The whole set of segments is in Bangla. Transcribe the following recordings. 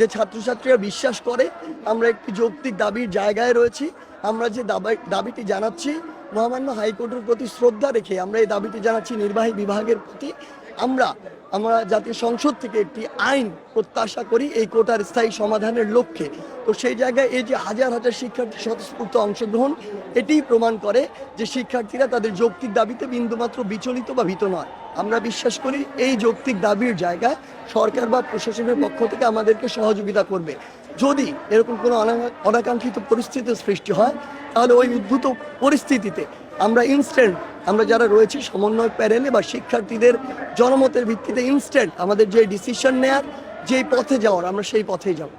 যে ছাত্রছাত্রীরা বিশ্বাস করে আমরা একটি যৌক্তিক দাবির জায়গায় রয়েছি। আমরা যে দাবিটি জানাচ্ছি মহামান্য হাইকোর্টের প্রতি শ্রদ্ধা রেখে আমরা এই দাবিটি জানাচ্ছি নির্বাহী বিভাগের প্রতি। আমরা জাতীয় সংসদ থেকে একটি আইন প্রত্যাশা করি এই কোটার স্থায়ী সমাধানের লক্ষ্যে। তো সেই জায়গায় এই যে হাজার হাজার শিক্ষার্থীর স্বতঃস্ফূর্ত অংশগ্রহণ এটিই প্রমাণ করে যে শিক্ষার্থীরা তাদের যৌক্তিক দাবিতে বিন্দুমাত্র বিচলিত বা ভীত নয়। আমরা বিশ্বাস করি এই যৌক্তিক দাবির জায়গায় সরকার বা প্রশাসনের পক্ষ থেকে আমাদেরকে সহযোগিতা করবে। যদি এরকম কোনো অনাকাঙ্ক্ষিত পরিস্থিতির সৃষ্টি হয় তাহলে ওই উদ্ভূত পরিস্থিতিতে আমরা যারা রয়েছি সমন্বয় প্যানেলে বা শিক্ষার্থীদের জনমতের ভিত্তিতে ইনস্ট্যান্ট আমাদের যে ডিসিশন নেয়ার যেই পথে যাওয়ার আমরা সেই পথেই যাব।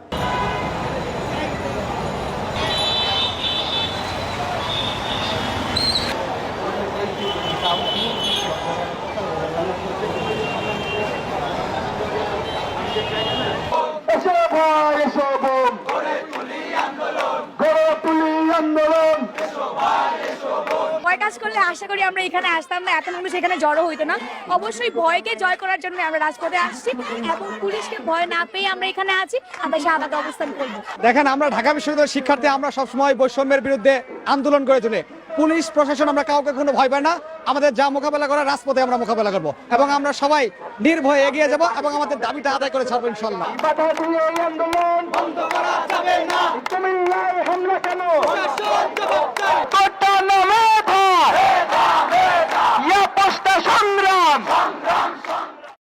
ভয় কাজ করলে আশা করি আমরা এখানে আসতাম না, এত মানুষ এখানে জড়ো হইতো না। অবশ্যই ভয়কে জয় করার জন্য আমরা রাজপথে আসছি এবং পুলিশকে ভয় না পেয়ে আমরা এখানে আছি। আমরা শাহবাগে অবস্থান করব। দেখেন, আমরা ঢাকা বিশ্ববিদ্যালয়ের শিক্ষার্থী, আমরা সবসময় বৈষম্যের বিরুদ্ধে আন্দোলন করে তুলে পুলিশ প্রশাসন আমরা কাউকে কোনো ভয় পাই না। আমাদের যা মোকাবেলা করার রাজপথে আমরা মোকাবেলা করব এবং আমরা সবাই নির্ভয়ে এগিয়ে যাব এবং আমাদের দাবিটা আদায় করে ছাড়বো ইনশাল্লাহ।